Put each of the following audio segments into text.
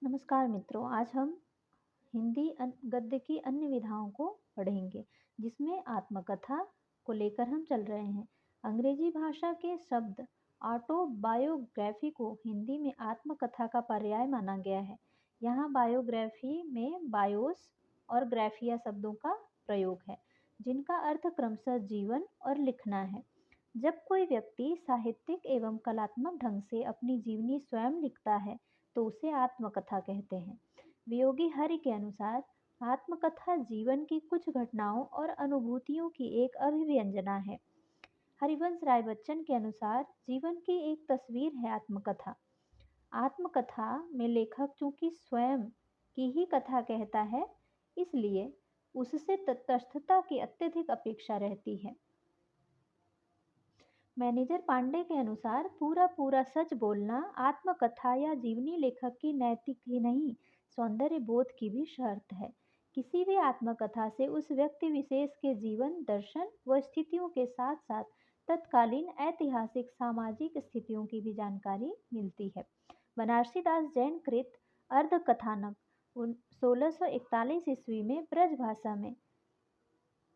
नमस्कार मित्रों, आज हम हिंदी गद्य की अन्य विधाओं को पढ़ेंगे, जिसमें आत्मकथा को लेकर हम चल रहे हैं। अंग्रेजी भाषा के शब्द ऑटोबायोग्राफी को हिंदी में आत्मकथा का पर्याय माना गया है। यहाँ बायोग्राफी में बायोस और ग्राफिया शब्दों का प्रयोग है, जिनका अर्थ क्रमशः जीवन और लिखना है। जब कोई व्यक्ति साहित्यिक एवं कलात्मक ढंग से अपनी जीवनी स्वयं लिखता है, तो उसे आत्मकथा कहते हैं। वियोगी हरि के अनुसार आत्मकथा जीवन की कुछ घटनाओं और अनुभूतियों की एक अभिव्यंजना है। हरिवंश राय बच्चन के अनुसार जीवन की एक तस्वीर है आत्मकथा। आत्मकथा में लेखक चूंकि स्वयं की ही कथा कहता है, इसलिए उससे तटस्थता की अत्यधिक अपेक्षा रहती है। मैनेजर पांडे के अनुसार पूरा पूरा सच बोलना आत्मकथा या जीवनी लेखक की नैतिक ही नहीं, सौंदर्य बोध की भी शर्त है। किसी भी आत्मकथा से उस व्यक्ति विशेष के जीवन दर्शन व स्थितियों के साथ साथ तत्कालीन ऐतिहासिक सामाजिक स्थितियों की भी जानकारी मिलती है। बनारसी दास जैन कृत अर्ध कथानक 1641 ईस्वी में ब्रज भाषा में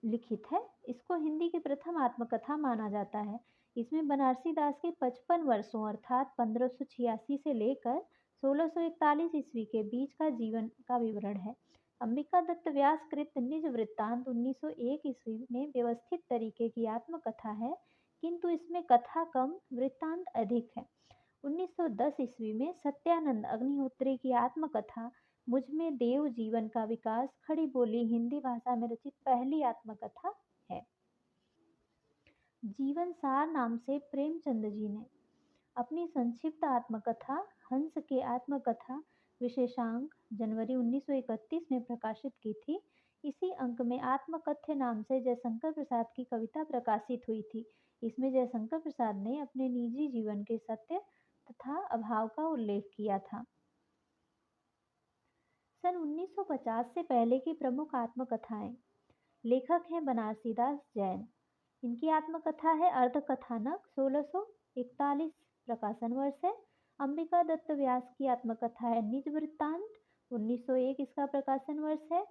लिखित है। इसको हिंदी की प्रथम आत्मकथा माना जाता है। इसमें बनारसी दास के 55 वर्षों अर्थात 1586 से लेकर 1641 ईस्वी के बीच का जीवन का विवरण है। अंबिका दत्त व्यास कृत निज वृत्तांत 1901 ईस्वी में व्यवस्थित तरीके की आत्मकथा है, किंतु इसमें कथा कम वृत्तांत अधिक है। 1910 ईस्वी में सत्यानंद अग्निहोत्री की आत्मकथा मुझ में देव जीवन का विकास खड़ी बोली हिंदी भाषा में रचित पहली आत्मकथा है। जीवन सार नाम से प्रेमचंद जी ने अपनी संक्षिप्त आत्मकथा हंस के आत्मकथा विशेषांक जनवरी 1931 में प्रकाशित की थी। इसी अंक में आत्मकथ्य नाम से जयशंकर प्रसाद की कविता प्रकाशित हुई थी। इसमें जयशंकर प्रसाद ने अपने निजी जीवन के सत्य तथा अभाव का उल्लेख किया था। सन 1950 से पहले की प्रमुख आत्मकथाएं। लेखक हैं बनारसी दास जैन। इनकी आत्मकथा है अर्धकथानक 1641 प्रकाशन वर्ष है। अंबिका दत्त व्यास की आत्मकथा है निज वृत्तांत 1901 इसका प्रकाशन वर्ष है।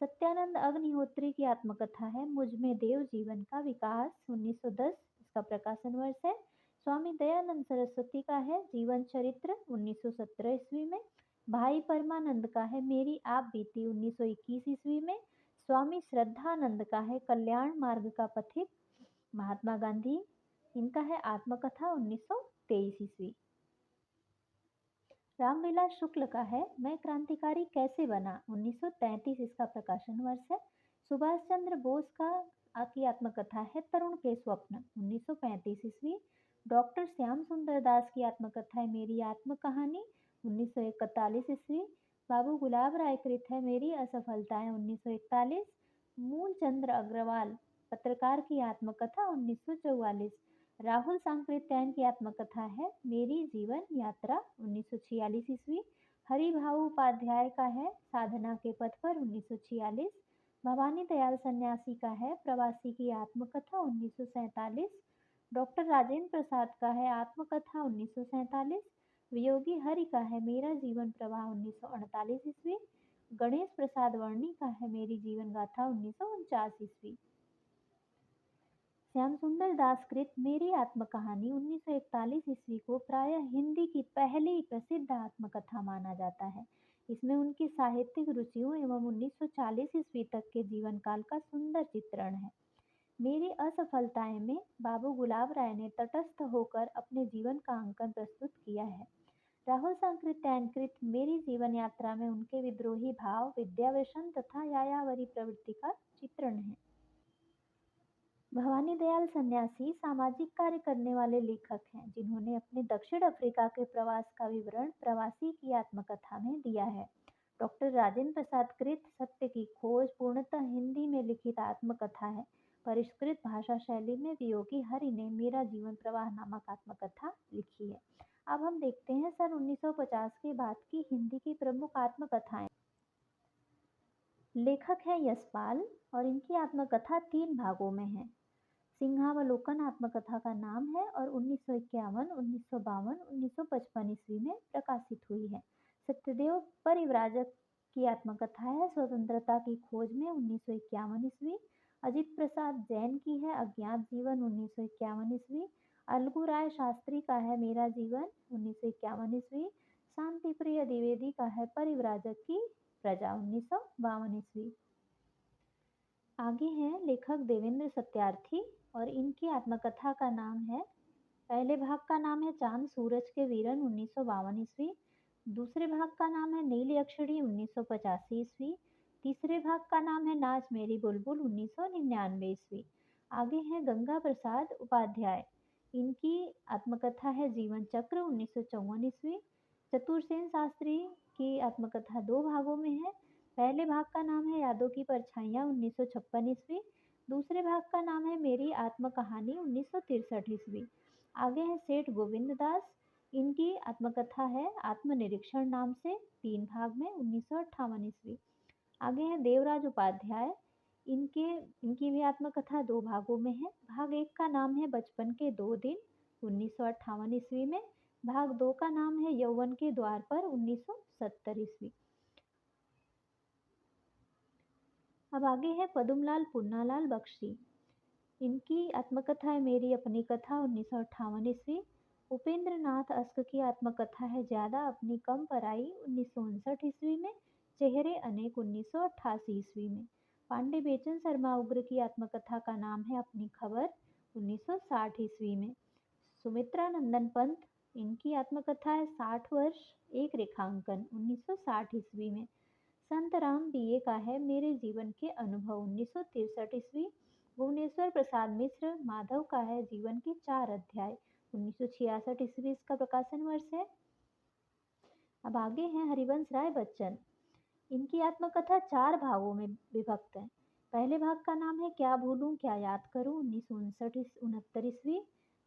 सत्यानंद अग्निहोत्री की आत्मकथा है मुझ में देव जीवन का विकास 1910 इसका प्रकाशन वर्ष है। स्वामी दयानंद सरस्वती का है जीवन चरित्र 1917 ईस्वी में। भाई परमानंद का है मेरी आप बीती 1921 ईस्वी में। स्वामी श्रद्धानंद का है कल्याण मार्ग का पथिक। महात्मा गांधी इनका है आत्मकथा 1923 ईस्वी। रामविलास शुक्ल का है मैं क्रांतिकारी कैसे बना 1933 इसका प्रकाशन वर्ष है। सुभाष चंद्र बोस का की आत्मकथा है तरुण के स्वप्न 1935 ईस्वी। डॉक्टर श्याम सुंदर दास की आत्मकथा है मेरी आत्म कहानी 1941 ईस्वी। बाबू गुलाब राय कृत है मेरी असफलताएं 1941। मूल चंद्र अग्रवाल पत्रकार की आत्मकथा 1944। राहुल सांकृत्यायन की आत्मकथा है मेरी जीवन यात्रा 1946 ईस्वी। हरिभाऊ उपाध्याय का है साधना के पथ पर 1946। भवानी दयाल सन्यासी का है प्रवासी की आत्मकथा 1947। डॉक्टर राजेंद्र प्रसाद का है आत्मकथा 1947। वियोगी हरि का है मेरा जीवन प्रवाह 1948 ईस्वी। गणेश प्रसाद वर्णी का है मेरी जीवन गाथा 1949 ईस्वी। श्याम सुंदर दास कृत मेरी आत्मकहानी 1941 ईस्वी को प्रायः हिंदी की पहली प्रसिद्ध आत्मकथा माना जाता है। इसमें उनकी साहित्यिक रुचियों एवं 1940 ईस्वी तक के जीवन काल का सुंदर चित्रण है। मेरी असफलताएं में बाबू गुलाब राय ने तटस्थ होकर अपने जीवन का अंकन प्रस्तुत किया है। राहुल सांकृत्यायन कृत मेरी जीवन यात्रा में उनके विद्रोही भाव विद्यावेशन तथा यायावरी प्रवृत्ति का चित्रण है। भवानी दयाल सन्यासी सामाजिक कार्य करने वाले लेखक हैं, जिन्होंने अपने दक्षिण अफ्रीका के प्रवास का विवरण प्रवासी की आत्मकथा में दिया है। डॉक्टर राजेंद्र प्रसाद कृत सत्य की खोज पूर्णतः हिंदी में लिखित आत्मकथा है। परिष्कृत भाषा शैली में वियोगी हरि ने मेरा जीवन प्रवाह नामक आत्मकथा लिखी है। अब हम देखते हैं सन 1950 के बाद की हिंदी की प्रमुख आत्मकथाएं। लेखक हैं यशपाल और इनकी आत्मकथा 3 भागों में है। सिंहावलोकन आत्मकथा का नाम है और 1951, 1952, 1955 ईस्वी में प्रकाशित हुई है। सत्यदेव परिव्राजक की आत्मकथा है स्वतंत्रता की खोज में 1951 ईस्वी। अजित प्रसाद जैन की है अज्ञात जीवन 1951 ईस्वी। अलगू राय शास्त्री का है मेरा जीवन 1951 ईस्वी। शांति प्रिय द्विवेदी का है परिव्राजक की प्रजा 1952 ईस्वी। आगे हैं लेखक देवेंद्र सत्यार्थी और इनकी आत्मकथा का नाम है, पहले भाग का नाम है चांद सूरज के वीरन 1952 ईस्वी। दूसरे भाग का नाम है नीली अक्षरी 1985 ईस्वी। तीसरे भाग का नाम है नाच मेरी बुलबुल 1999 ईस्वी। आगे है गंगा प्रसाद उपाध्याय, इनकी आत्मकथा है जीवन चक्र 1954 ईस्वी। चतुरसेन शास्त्री की आत्मकथा दो भागों में है, पहले भाग का नाम है यादों की परछाइयाँ 1956 ईस्वी। दूसरे भाग का नाम है मेरी आत्म कहानी 1963 ईस्वी। आगे है सेठ गोविंद दास, इनकी आत्मकथा है आत्मनिरीक्षण नाम से, तीन भाग में 1958 ईस्वी। आगे है देवराज उपाध्याय, इनकी भी आत्मकथा दो भागों में है। भाग एक का नाम है बचपन के दो दिन 1958 ईस्वी में। भाग दो का नाम है यौवन के द्वार पर 1970 ईस्वी। अब आगे है पदुमलाल पुन्नालाल बख्शी, इनकी आत्मकथा है मेरी अपनी कथा 1958 ईस्वी। उपेंद्र नाथ अस्क की आत्मकथा है ज्यादा अपनी कम पराई 1959 ईस्वी में। चेहरे अनेक 1988 ईस्वी में। पांडे बेचन शर्मा उग्र की आत्मकथा का नाम है अपनी खबर 1960 ईस्वी में। सुमित्रा नंदन पंत, इनकी आत्मकथा है 60 वर्ष एक रेखांकन 1960 ईस्वी में। संत राम बीए का है मेरे जीवन के अनुभव 1963 ईस्वी। भुवनेश्वर प्रसाद मिश्र माधव का है जीवन के चार अध्याय 1966 ईस्वी इसका प्रकाशन वर्ष है। अब आगे हैं हरिवंश राय बच्चन, इनकी आत्मकथा चार भागों में विभक्त है। पहले भाग का नाम है क्या भूलूं क्या याद करूं 1969 ईस्वी।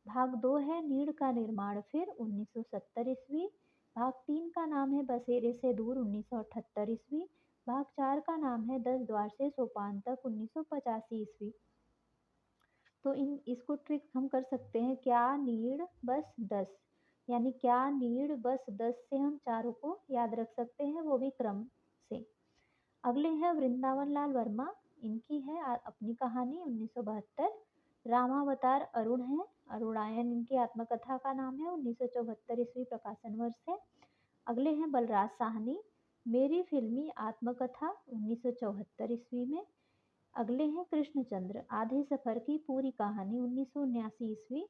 भाग दो है नीड़ का निर्माण फिर 1970 ईस्वी। भाग तीन का नाम है बसेरे से दूर 1978 ईस्वी। भाग चार का नाम है 10 द्वार से सोपान तक 1985 ईस्वी। तो इसको ट्रिक हम कर सकते हैं, क्या नीड़ बस 10, यानी क्या नीड़ बस 10 से हम चारों को याद रख सकते हैं, वो भी क्रम से। अगले हैं वृंदावन लाल वर्मा, इनकी है अपनी कहानी 1972। रामावतार अरुण है, अरुणायन इनकी आत्मकथा का नाम है 1974 ईस्वी प्रकाशन वर्ष है। अगले हैं बलराज साहनी, मेरी फिल्मी आत्मकथा 1974 ईस्वी में। अगले हैं कृष्णचंद्र आधे सफर की पूरी कहानी 1979 ईस्वी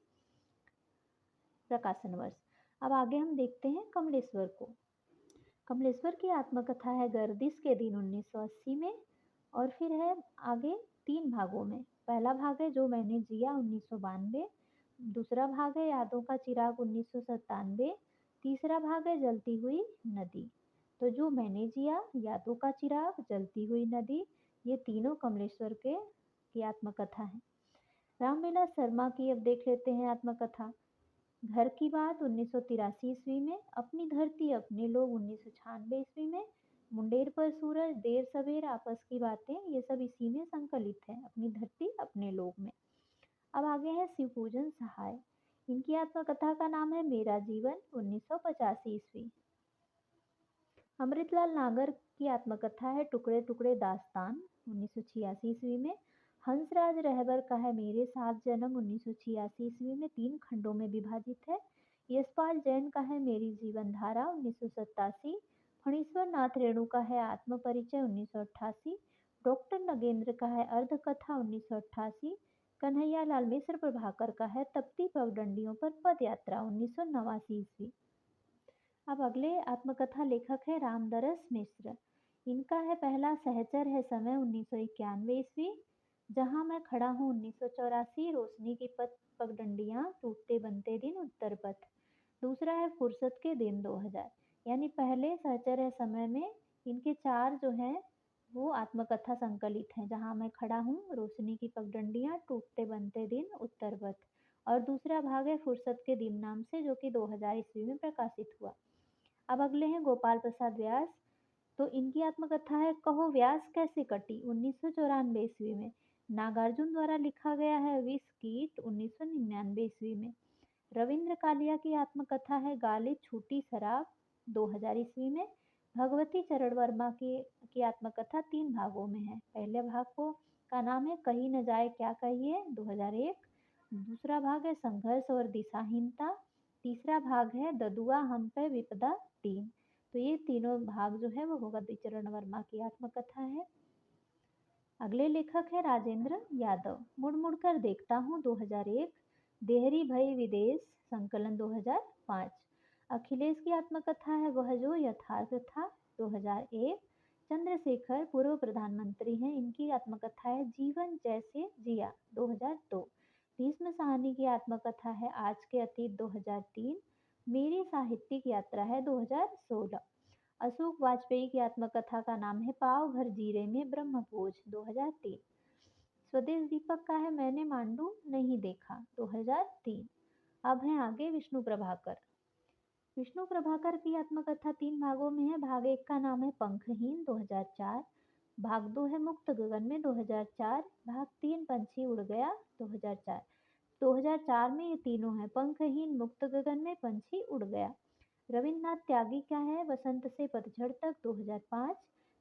प्रकाशन वर्ष। अब आगे हम देखते हैं कमलेश्वर को। कमलेश्वर की आत्मकथा है गर्दिश के दिन 1980 में, और फिर है आगे तीन भागों में। पहला भाग है जो मैंने जिया 1992। दूसरा भाग है यादों का चिराग 1997। तीसरा भाग है जलती हुई नदी। तो जो मैंने जिया, यादों का चिराग, जलती हुई नदी, ये तीनों कमलेश्वर की आत्मकथा है। रामविलास शर्मा की अब देख लेते हैं आत्मकथा। घर की बात 1983 ईस्वी में। अपनी धरती अपने लोग 1996 ईस्वी में। मुंडेर पर सूरज, देर सवेर, आपस की बातें, ये सब इसी में संकलित है, अपनी धरती अपने लोग में। अब आगे है शिवपूजन सहाय, इनकी आत्मकथा का नाम है मेरा जीवन 1985 ईस्वी। अमृतलाल नागर की आत्मकथा है टुकड़े टुकड़े दास्तान 1986 ईस्वी में। हंसराज रहबर का है मेरे सात जन्म 1986 ईस्वी में, तीन खंडों में विभाजित है। यशपाल जैन का है मेरी जीवन धारा 1987। फणीश्वर नाथ रेणु का है आत्म परिचय 1988। डॉक्टर नगेंद्र का है अर्धकथा 1988। कन्हैया लाल मिश्र प्रभाकर का है तपती पगडंडियों पर पद यात्रा 1989 ईस्वी। अब अगले आत्मकथा लेखक है रामदरस मिश्र, इनका है पहला सहचर है समय 1991 ईस्वी। जहां मैं खड़ा हूँ 1984। रोशनी की पगडंडियां, टूटते बनते दिन, उत्तर पथ। दूसरा है फुर्सत के दिन 2000। यानी पहले सहचर है समय में इनके चार जो हैं वो आत्मकथा संकलित हैं, जहां मैं खड़ा हूँ, रोशनी की पगडंडियां, टूटते बनते दिन, उत्तर पथ। और दूसरा भाग है फुर्सत के दिन नाम से, जो कि 2000 ईस्वी में प्रकाशित हुआ। अब अगले हैं गोपाल प्रसाद व्यास, तो इनकी आत्मकथा है कहो व्यास कैसे कटी 1994 ईस्वी में। नागार्जुन द्वारा लिखा गया है विष कीट 1999 ईस्वी में। रविंद्र कालिया की आत्मकथा है गालिब छूटी शराब 2000 ईस्वी में। भगवती चरण वर्मा की आत्मकथा 3 भागों में है। पहले भाग को का नाम है कही न जाए क्या कहिए 2001। दूसरा भाग है संघर्ष और दिशाहीनता। तीसरा भाग है ददुआ हम पे विपदा 3। तो ये तीनों भाग जो है वो भगवती चरण वर्मा की आत्मकथा है। अगले लेखक है राजेंद्र यादव। मुड़ मुड़ कर देखता हूँ 2001। देहरी भई विदेश संकलन 2005। अखिलेश की आत्मकथा है वह जो यथार्थ था 2001। चंद्रशेखर पूर्व प्रधानमंत्री हैं, इनकी आत्मकथा है जीवन जैसे जिया 2002। भीष्म साहनी की आत्मकथा है आज के अतीत 2003। मेरी साहित्यिक यात्रा है 2016। अशोक वाजपेयी की आत्मकथा का नाम है पाव भर जीरे में ब्रह्मभोज 2003। स्वदेश दीपक का है मैंने मांडू नहीं देखा 2003। अब है आगे विष्णु प्रभाकर। विष्णु प्रभाकर की आत्मकथा 3 भागों में है। भाग 1 का नाम है पंखहीन 2004। भाग 2 है मुक्त गगन में 2004। भाग 3 पंछी उड़ गया 2004। 2004 में ये तीनों हैं, पंखहीन, मुक्त गगन में, पंछी उड़ गया। रविन्द्रनाथ त्यागी का है वसंत से पतझड़ तक 2005।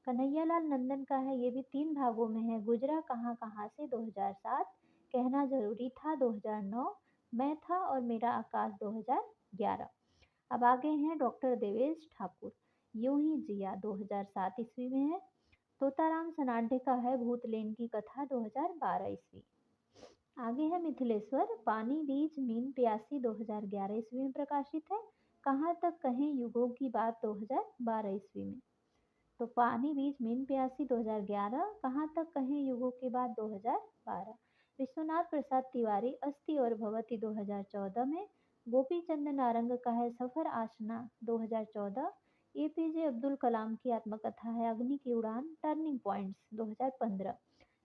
कन्हैयालाल नंदन का है, ये भी 3 भागों में है, गुजरा कहाँ कहाँ से 2007। कहना जरूरी था 2009। मैं था और मेरा आकाश 2011। अब आगे हैं डॉक्टर देवेश ठाकुर। यूं ही जिया 2007 ईस्वी में है। तोताराम सनाडे का है भूतलेन की कथा 2012 ईस्वी। आगे है मिथिलेश्वर पानी बीज मीन प्यासी 2011 ईस्वी में प्रकाशित है। कहाँ तक कहें युगों की बात 2012 ईस्वी में। तो पानी बीज मीन प्यासी 2011, कहाँ तक कहें युगों की बात 2012। विश्वनाथ प्रसाद तिवारी अस्थि और भवती 2014 में। गोपी चंद नारंग का है सफर आशना 2014। एपीजे अब्दुल कलाम की आत्मकथा है अग्नि की उड़ान टर्निंग पॉइंट्स 2015।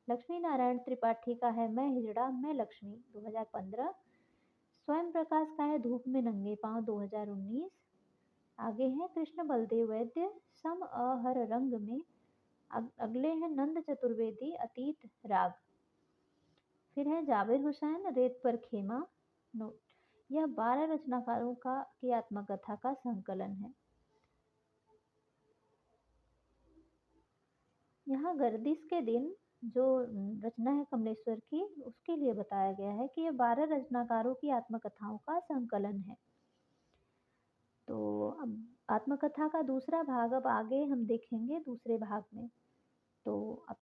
लक्ष्मी नारायण त्रिपाठी का है मैं हिजड़ा मैं लक्ष्मी 2015। स्वयं प्रकाश का है धूप में नंगे पांव 2019। आगे है कृष्ण बलदेव वैद्य सम अहर रंग में। अगले हैं नंद चतुर्वेदी अतीत राग। फिर है जाबिर हुसैन रेत पर खेमा नोट। यह 12 रचनाकारों की आत्मकथा का संकलन है। यहाँ गर्दिश के दिन जो रचना है कमलेश्वर की उसके लिए बताया गया है कि यह 12 रचनाकारों की आत्मकथाओं का संकलन है। तो अब आत्मकथा का दूसरा भाग अब आगे हम देखेंगे दूसरे भाग में। तो अब